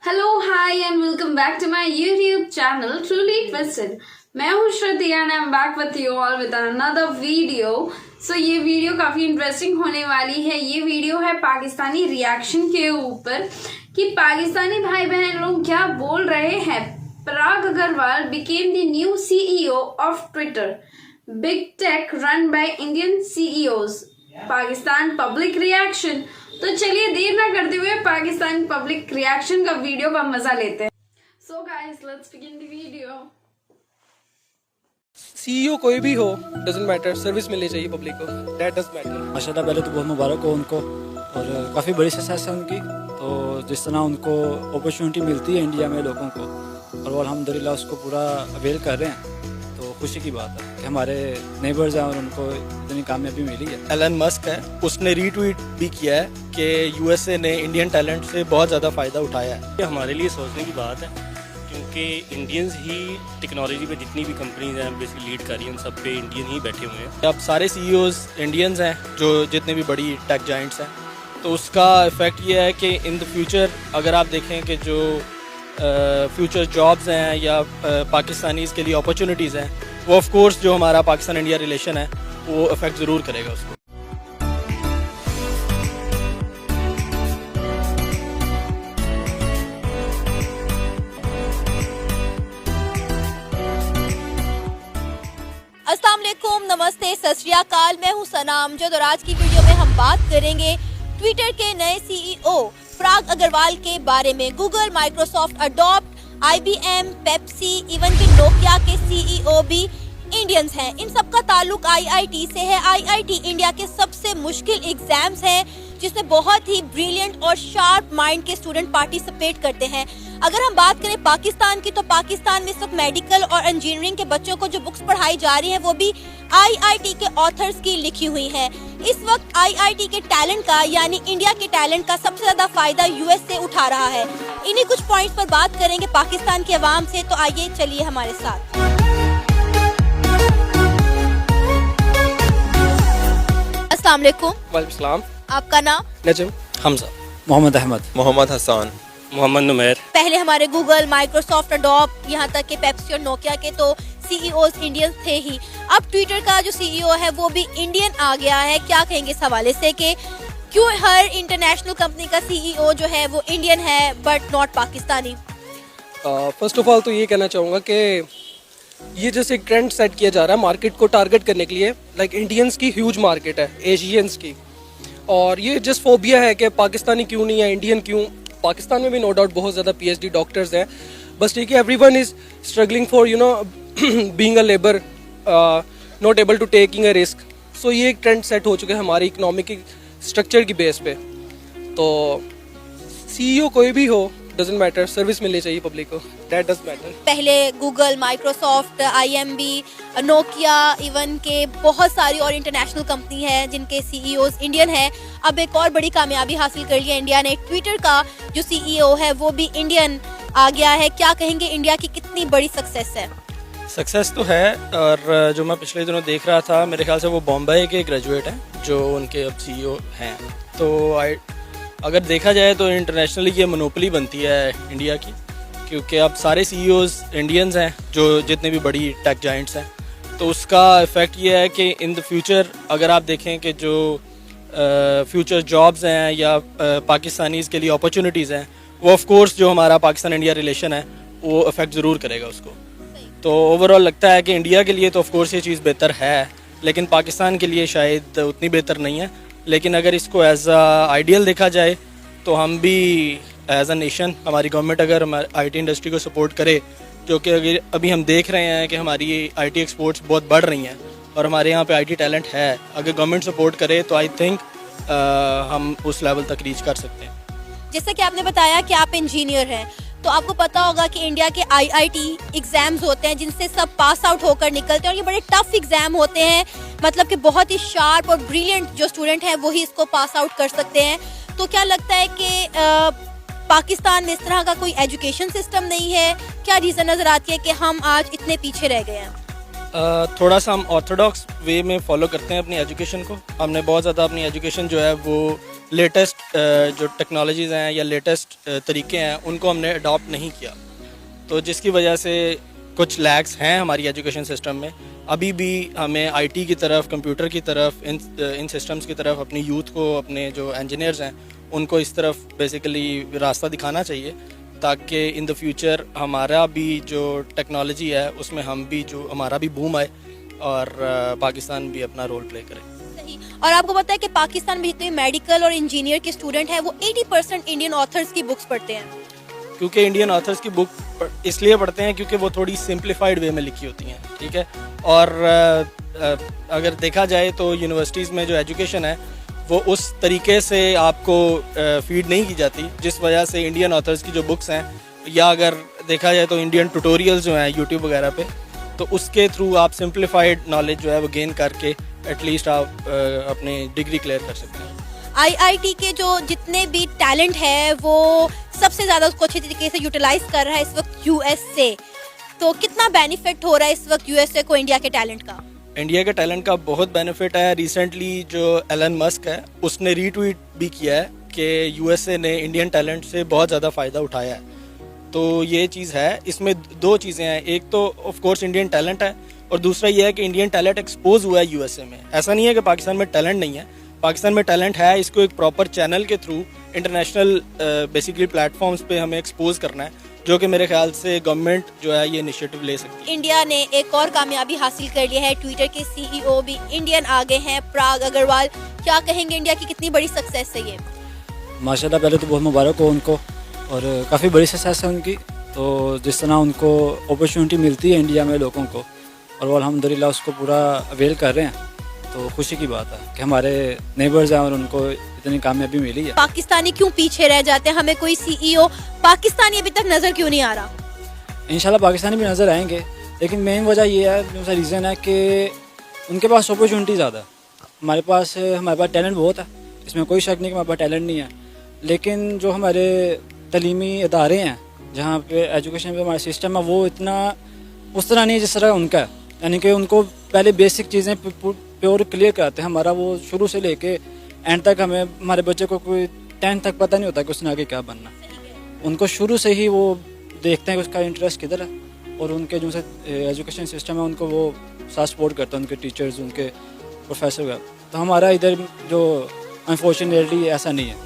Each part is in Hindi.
Hello hi and welcome back to my YouTube channel truly twisted. मैं हूँ Shruti and I am back with you all with another video. So ये वीडियो काफी इंटरेस्टिंग होने वाली है। ये वीडियो है पाकिस्तानी रिएक्शन के ऊपर कि पाकिस्तानी भाई बहन लोग क्या बोल रहे हैं। Parag Agarwal became the new CEO of Twitter, big tech run by Indian CEOs, Pakistan public reaction. तो चलिए देर ना करते हुए पाकिस्तान पब्लिक रिएक्शन का वीडियो का मजा लेते हैं। So guys let's begin the video. CEO कोई भी हो, डजंट मैटर, सर्विस मिलनी चाहिए पब्लिक को, दैट डज मैटर। माशाल्लाह पहले तो बहुत मुबारक हो उनको और काफ़ी बड़ी सक्सेस है उनकी। तो जिस तरह उनको अपॉर्चुनिटी मिलती है इंडिया में लोगों को, और वो अल्हम्दुलिल्लाह उसको पूरा अवेल कर रहे हैं, तो खुशी की बात है कि हमारे नेबर्स हैं और उनको इतनी कामयाबी मिली है। एलन मस्क है, उसने रीट्वीट भी किया है कि यूएसए ने इंडियन टैलेंट से बहुत ज़्यादा फ़ायदा उठाया है। ये हमारे लिए सोचने की बात है क्योंकि इंडियंस ही टेक्नोलॉजी पे जितनी भी कंपनीज हैं बेसिकली लीड कर रही हैं, उन सब पे इंडियन ही बैठे हुए हैं। अब सारे सीईओज इंडियंस हैं, जो जितने भी बड़ी टेक जाइंट्स हैं, तो उसका इफ़ेक्ट ये है कि इन द फ्यूचर अगर आप देखें कि जो फ्यूचर जॉब्स हैं या पाकिस्तानीज़ के लिए अपॉर्चुनिटीज़ हैं, वो ऑफ कोर्स जो हमारा पाकिस्तान इंडिया रिलेशन है वो इफ़ेक्ट ज़रूर करेगा उसको। अस्सलाम वालेकुम, नमस्ते, सत श्री अकाल। मैं हूं सनाम जो, और आज की वीडियो में हम बात करेंगे ट्विटर के नए सीईओ पराग अग्रवाल के बारे में। Google, Microsoft, Adobe, IBM, Pepsi, even के नोकिया के सीईओ भी इंडियंस हैं। इन सब का ताल्लुक आईआईटी से है। आईआईटी इंडिया के सबसे मुश्किल एग्जाम्स हैं जिसमें बहुत ही ब्रिलियंट और शार्प माइंड के स्टूडेंट पार्टिसिपेट करते हैं। अगर हम बात करें पाकिस्तान की, तो पाकिस्तान में सब मेडिकल और इंजीनियरिंग के बच्चों को जो बुक्स पढ़ाई जा रही हैं वो भी आईआईटी के ऑथर्स की लिखी हुई हैं। इस वक्त आईआईटी के टैलेंट का, यानी इंडिया के टैलेंट का सबसे ज्यादा फायदा यूएस से उठा रहा है। इन्हीं कुछ पॉइंट्स पर बात करेंगे पाकिस्तान के अवाम से, तो आइए चलिए हमारे साथ। अस्सलाम वालेकुम। वालेकुम सलाम। आपका नाम? नजम हमजा, मोहम्मद अहमद, मोहम्मद हसन, मोहम्मद नुमैर। पहले हमारे गूगल, माइक्रोसॉफ्ट, अडोब, यहाँ तक के पेप्सी और नोकिया के तो सीईओज इंडियन थे ही। अब ट्विटर का जो सीईओ है वो भी इंडियन आ गया है। क्या कहेंगे इस हवाले से कि क्यों हर इंटरनेशनल कंपनी का सीईओ जो है वो इंडियन है but not Pakistani? First of all तो ये कहना चाहूँगा कि ये जैसे एक ट्रेंड सेट किया जा रहा है मार्केट को टारगेट करने के लिए। लाइक इंडियंस की ह्यूज मार्केट है, एशियंस की, और ये जस्ट फोबिया है कि पाकिस्तानी क्यों नहीं है, इंडियन क्यों। पाकिस्तान में भी नो डाउट बहुत ज़्यादा पीएचडी डॉक्टर्स हैं, बस ठीक है, everyone is struggling for being a labour, not able to taking a risk. So ये एक ट्रेंड सेट हो चुका है हमारी इकोनॉमिक स्ट्रक्चर की बेस पे। तो सीईओ कोई भी हो, डजंट मैटर, सर्विस मिलनी चाहिए पब्लिक को, दैट डज मैटर। पहले Google, Microsoft, IMB, Nokia, even के बहुत सारी और इंटरनेशनल कंपनी है जिनके सीईओज इंडियन है। अब एक और बड़ी कामयाबी हासिल कर लिया इंडिया ने, ट्विटर का जो सीईओ है वो भी इंडियन आ गया है। क्या कहेंगे इंडिया की कितनी बड़ी सक्सेस है? सक्सेस तो है, और जो मैं पिछले दिनों देख रहा था, मेरे ख्याल से वो बॉम्बे के ग्रेजुएट हैं जो उनके अब सीईओ हैं। तो अगर देखा जाए तो इंटरनेशनली ये मोनोपोली बनती है इंडिया की, क्योंकि अब सारे सीईओज इंडियंस हैं, जो जितने भी बड़ी टेक जाइंट्स हैं, तो उसका इफ़ेक्ट ये है कि इन द फ्यूचर अगर आप देखें कि जो फ्यूचर जॉब्स हैं या पाकिस्तानीज़ के लिए अपॉर्चुनिटीज़ हैं, वो ऑफ कोर्स जो हमारा पाकिस्तान इंडिया रिलेशन है वो इफ़ेक्ट ज़रूर करेगा उसको। तो ओवरऑल लगता है कि इंडिया के लिए तो ऑफ कोर्स ये चीज़ बेहतर है, लेकिन पाकिस्तान के लिए शायद उतनी बेहतर नहीं है। लेकिन अगर इसको एज अ आइडियल देखा जाए तो हम भी एज अ नेशन, हमारी गवर्नमेंट अगर हमारी आईटी इंडस्ट्री को सपोर्ट करे, जो कि अगर अभी हम देख रहे हैं कि हमारी आईटी एक्सपोर्ट्स बहुत बढ़ रही हैं और हमारे यहाँ पे आईटी टैलेंट है, अगर गवर्नमेंट सपोर्ट करे तो आई थिंक हम उस लेवल तक रीच कर सकते हैं। जैसा कि आपने बताया कि आप इंजीनियर हैं, तो आपको पता होगा कि इंडिया के आईआईटी एग्जाम्स होते हैं जिनसे सब पास आउट होकर निकलते हैं, और ये बड़े टफ एग्जाम होते हैं। मतलब कि बहुत ही शार्प और ब्रिलियंट जो स्टूडेंट हैं वही इसको पास आउट कर सकते हैं। तो क्या लगता है कि पाकिस्तान में इस तरह का कोई एजुकेशन सिस्टम नहीं है? क्या रीज़न नज़र आती है कि हम आज इतने पीछे रह गए हैं? थोड़ा सा हम ऑर्थोडॉक्स वे में फॉलो करते हैं अपनी एजुकेशन को। हमने बहुत ज़्यादा अपनी एजुकेशन जो है वो लेटेस्ट जो टेक्नोलॉजीज़ हैं या लेटेस्ट तरीके हैं उनको हमने अडॉप्ट नहीं किया, तो जिसकी वजह से कुछ लैग्स हैं हमारी एजुकेशन सिस्टम में। अभी भी हमें आईटी की तरफ, कंप्यूटर की तरफ, इन सिस्टम्स की तरफ अपनी यूथ को, अपने जो इंजीनियर्स हैं उनको इस तरफ बेसिकली रास्ता दिखाना चाहिए, ताकि इन द फ्यूचर हमारा भी जो टेक्नोलॉजी है उसमें हम भी, जो हमारा भी बूम आए और पाकिस्तान भी अपना रोल प्ले करे। सही। और आपको पता है कि पाकिस्तान में जितने मेडिकल और इंजीनियर के स्टूडेंट हैं वो 80% इंडियन ऑथर्स की बुक्स पढ़ते हैं। क्योंकि इंडियन ऑथर्स की बुक इसलिए पढ़ते हैं क्योंकि वो थोड़ी सिंप्लीफाइड वे में लिखी होती हैं, ठीक है। और अगर देखा जाए तो यूनिवर्सिटीज़ में जो एजुकेशन है वो उस तरीके से आपको फीड नहीं की जाती, जिस वजह से इंडियन ऑथर्स की जो बुक्स हैं, या अगर देखा जाए तो इंडियन ट्यूटोरियल्स जो हैं यूट्यूब वगैरह पे, तो उसके थ्रू आप सिंप्लीफाइड नॉलेज जो है वो गेन करके एटलीस्ट आप अपनी डिग्री क्लियर कर सकते हैं। आईआईटी के जो जितने भी टैलेंट है वो सबसे ज़्यादा उसको अच्छे तरीके से यूटिलाइज कर रहा है इस वक्त यूएस से। तो कितना बेनिफिट हो रहा है इस वक्त यूएसए को इंडिया के टैलेंट का? इंडिया के टैलेंट का बहुत बेनिफिट है। रिसेंटली जो एलन मस्क है उसने रीट्वीट भी किया है कि यूएसए ने इंडियन टैलेंट से बहुत ज़्यादा फ़ायदा उठाया है। तो ये चीज़ है, इसमें दो चीज़ें हैं, एक तो ऑफ कोर्स इंडियन टैलेंट है और दूसरा ये है कि इंडियन टैलेंट एक्सपोज हुआ है यूएसए में। ऐसा नहीं है कि पाकिस्तान में टैलेंट नहीं है, पाकिस्तान में टैलेंट है, इसको एक प्रॉपर चैनल के थ्रू इंटरनेशनल बेसिकली प्लेटफॉर्म्स पे हमें एक्सपोज करना है, जो कि मेरे ख्याल से गवर्नमेंट जो है ये इनिशिएटिव ले सकती है। इंडिया ने एक और कामयाबी हासिल कर लिया है, ट्विटर के सीईओ भी इंडियन आ गए हैं, पराग अग्रवाल। क्या कहेंगे इंडिया की कितनी बड़ी सक्सेस है ये? माशाल्लाह, पहले तो बहुत मुबारक हो उनको, और काफ़ी बड़ी सक्सेस है उनकी। तो जिस तरह उनको अपॉर्चुनिटी मिलती है इंडिया में लोगों को, और वो अल्हम्दुलिल्लाह उसको पूरा अवेल कर रहे हैं, तो खुशी की बात है कि हमारे नेबर्स हैं और उनको इतनी कामयाबी मिली है। पाकिस्तानी क्यों पीछे रह जाते हैं? हमें कोई सीईओ पाकिस्तानी अभी तक नजर क्यों नहीं आ रहा? इंशाल्लाह पाकिस्तानी भी नज़र आएंगे, लेकिन मेन वजह ये है, जो सा रीज़न है कि उनके पास अपॉर्चुनिटी ज़्यादा है। हमारे पास टैलेंट बहुत है, इसमें कोई शक नहीं कि हमारे पास टैलेंट नहीं है, लेकिन जो हमारे तलीमी इदारे हैं, जहाँ पे एजुकेशन पे हमारा सिस्टम है, वो इतना उस तरह नहीं जिस तरह उनका है। यानी कि उनको पहले बेसिक चीज़ें प्योर क्लियर कराते हैं। हमारा वो शुरू से लेके एंड तक, हमें हमारे बच्चे को कोई 10th तक पता नहीं होता कि उसने आगे क्या बनना। उनको शुरू से ही वो देखते हैं कि उसका इंटरेस्ट किधर है, और उनके जो से एजुकेशन सिस्टम है उनको वो साथ सपोर्ट करता है, उनके टीचर्स, उनके प्रोफेसर का। तो हमारा इधर जो अनफॉर्चुनेटली ऐसा नहीं है,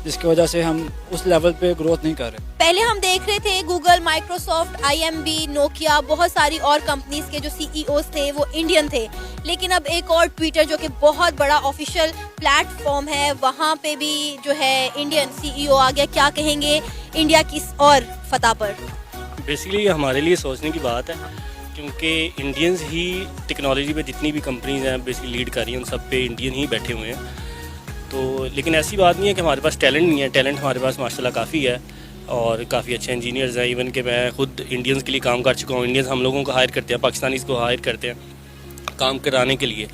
जिसकी वजह से हम उस लेवल पे ग्रोथ नहीं कर रहे। पहले हम देख रहे थे गूगल, माइक्रोसॉफ्ट, IMB, नोकिया, बहुत सारी और कंपनीज के जो सीईओज थे वो इंडियन थे, लेकिन अब एक और ट्विटर जो कि बहुत बड़ा ऑफिशियल प्लेटफॉर्म है, वहाँ पे भी जो है इंडियन सीईओ आ गया। क्या कहेंगे इंडिया की इस और फतह पर? बेसिकली हमारे लिए सोचने की बात है, क्योंकि इंडियंस ही टेक्नोलॉजी पे जितनी भी कंपनीज हैं बेसिकली लीड कर रही हैं, उन सब पे इंडियन ही बैठे हुए हैं। तो लेकिन ऐसी बात नहीं है कि हमारे पास टैलेंट नहीं है, टैलेंट हमारे पास माशाल्लाह काफ़ी है और काफ़ी अच्छे इंजीनियर्स हैं। इवन कि मैं खुद इंडियंस के लिए काम कर चुका हूँ। इंडियंस हम लोगों को हायर करते हैं, पाकिस्तानीज़ को हायर करते हैं काम कराने के लिए,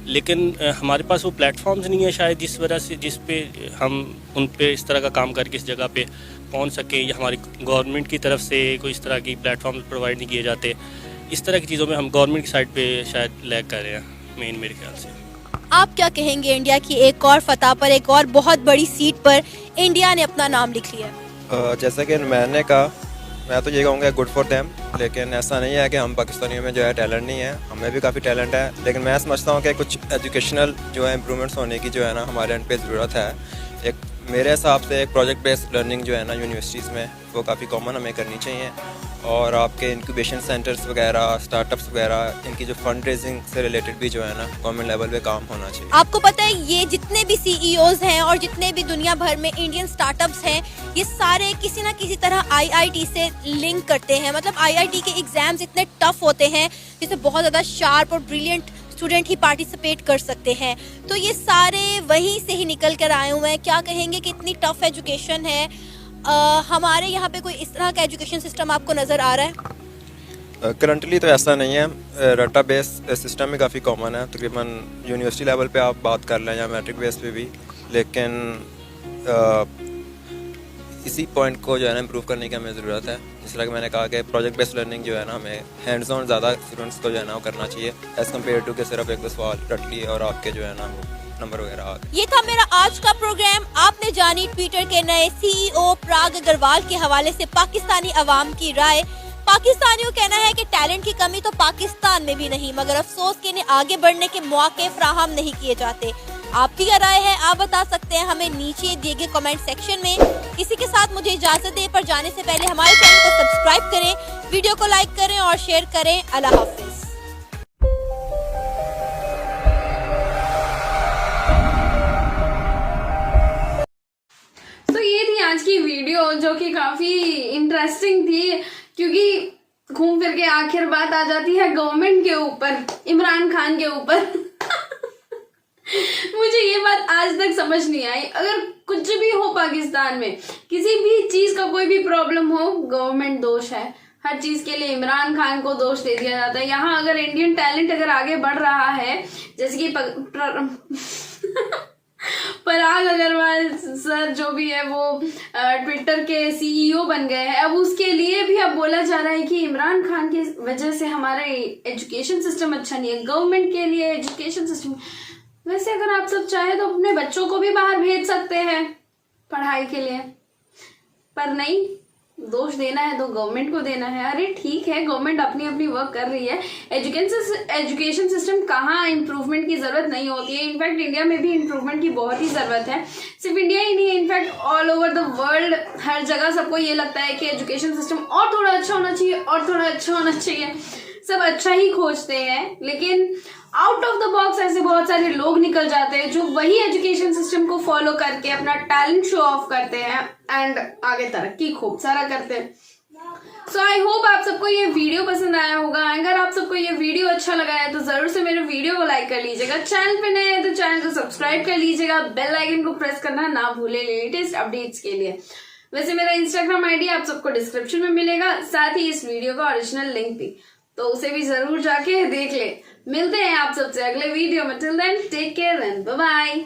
लेकिन हमारे पास वो प्लेटफॉर्म्स नहीं है शायद, जिस वजह से जिस पे हम उन पे इस तरह का काम करके इस जगह पे पहुंच सकें, या हमारी गवर्नमेंट की तरफ से कोई इस तरह की प्लेटफॉर्म प्रोवाइड नहीं किए जाते। इस तरह की चीज़ों में हम गवर्नमेंट की साइड पे शायद लैग कर रहे हैं मेन, मेरे ख्याल से। आप क्या कहेंगे इंडिया की एक और फतह पर, एक और बहुत बड़ी सीट पर इंडिया ने अपना नाम लिख लिया? जैसा कि मैंने कहा, मैं तो ये कहूँगा गुड फॉर देम, लेकिन ऐसा नहीं है कि हम पाकिस्तानियों में जो है टैलेंट नहीं है, हमें भी काफ़ी टैलेंट है। लेकिन मैं समझता हूँ कि कुछ एजुकेशनल जो है इम्प्रूवमेंट्स होने की जो है ना हमारे एंड पे ज़रूरत है। एक मेरे हिसाब से एक प्रोजेक्ट बेस्ड लर्निंग जो है ना यूनिवर्सिटीज़ में वो काफ़ी कॉमन हमें करनी चाहिए, और आपके इंक्यूबेशन सेंटर्स वगैरह, स्टार्टअप्स वगैरह, इनकी जो फंड रेजिंग से रिलेटेड भी जो है ना गवर्नमेंट लेवल पे काम होना चाहिए। आपको पता है ये जितने भी सीईओज हैं और जितने भी दुनिया भर में इंडियन स्टार्टअप्स हैं, ये सारे किसी ना किसी तरह आईआईटी से लिंक करते हैं। मतलब आईआईटी के एग्जाम्स इतने टफ होते हैं जिसमें बहुत ज़्यादा शार्प और ब्रिलियंट स्टूडेंट ही पार्टिसिपेट कर सकते हैं। तो ये सारे वहीं से ही निकल कर आए हुए हैं। क्या कहेंगे कि इतनी टफ एजुकेशन है, हमारे यहाँ पे कोई इस तरह का एजुकेशन सिस्टम आपको नज़र आ रहा है? करंटली तो ऐसा नहीं है, रटा बेस सिस्टम में काफ़ी कॉमन है, तकरीबन यूनिवर्सिटी लेवल पे आप बात कर लें या मैट्रिक बेस पे भी। लेकिन इसी पॉइंट को जो है ना इम्प्रूव करने की हमें ज़रूरत है। जिस तरह कि मैंने कहा कि प्रोजेक्ट बेस्ड लर्निंग जो है ना हमें हैंड्स ऑन ज़्यादा स्टूडेंट्स को जो है ना वो करना चाहिए एज़ कम्पेयर टू कि सिर्फ एक दो सवाल रट लिए और आपके जो है ना वो नंबर वगैरह आ गए। ये था मेरा आज का प्रोग्राम। आपने जानी ट्विटर के नए सीईओ पराग अग्रवाल के हवाले से पाकिस्तानी अवाम की राय। पाकिस्तानियों कहना है कि टैलेंट की कमी तो पाकिस्तान में भी नहीं, मगर अफसोस कि इन्हें आगे बढ़ने के मौके फ्राहम नहीं किए जाते। आपकी क्या राय है, आप बता सकते हैं हमें नीचे दिए गए कमेंट सेक्शन में। इसी के साथ मुझे इजाजत दे, पर जाने से पहले हमारे चैनल को सब्सक्राइब करें, वीडियो को लाइक करें और शेयर करें। अल्लाह हाफिज। तो ये थी आज की वीडियो जो कि काफी इंटरेस्टिंग थी, क्योंकि घूम फिर के आखिर बात आ जाती है गवर्नमेंट के ऊपर, इमरान खान के ऊपर। मुझे ये बात आज तक समझ नहीं आई। अगर कुछ भी हो पाकिस्तान में, किसी भी चीज का कोई भी प्रॉब्लम हो, गवर्नमेंट दोष है। हर चीज के लिए इमरान खान को दोष दे दिया जाता है। यहाँ अगर इंडियन टैलेंट अगर आगे बढ़ रहा है, जैसे कि पराग अग्रवाल सर जो भी है वो ट्विटर के सीईओ बन गए हैं, अब उसके लिए भी अब बोला जा रहा है कि इमरान खान की वजह से हमारा एजुकेशन सिस्टम अच्छा नहीं है। गवर्नमेंट के लिए एजुकेशन सिस्टम, वैसे अगर आप सब चाहे तो अपने बच्चों को भी बाहर भेज सकते हैं पढ़ाई के लिए, पर नहीं, दोष देना है तो गवर्नमेंट को देना है। अरे ठीक है, गवर्नमेंट अपनी अपनी वर्क कर रही है। एजुकेशन सिस्टम कहाँ इम्प्रूवमेंट की जरूरत नहीं होती है। इनफैक्ट इंडिया में भी इम्प्रूवमेंट की बहुत ही जरूरत है। सिर्फ इंडिया ही नहीं है, in fact all over the world हर जगह सबको ये लगता है कि एजुकेशन सिस्टम और थोड़ा अच्छा होना चाहिए और थोड़ा अच्छा होना चाहिए। सब अच्छा ही खोजते हैं, लेकिन आउट ऑफ द बॉक्स ऐसे बहुत सारे लोग निकल जाते हैं जो वही एजुकेशन सिस्टम को फॉलो करके अपना टैलेंट शो ऑफ करते हैं एंड आगे तरक्की खूब सारा करते हैं। सो आई होप आप सबको ये वीडियो पसंद आया होगा। अगर आप सबको ये वीडियो अच्छा लगा है तो जरूर से मेरे वीडियो को लाइक कर लीजिएगा। चैनल पे नए हैं तो चैनल को सब्सक्राइब कर लीजिएगा। बेल आइकन को प्रेस करना ना भूले लेटेस्ट अपडेट्स के लिए। वैसे मेरा इंस्टाग्राम आईडी आप सबको डिस्क्रिप्शन में मिलेगा, साथ ही इस वीडियो का ओरिजिनल लिंक भी, तो उसे भी जरूर जाके देख ले। मिलते हैं आप सबसे अगले वीडियो में। Till then take care and bye bye.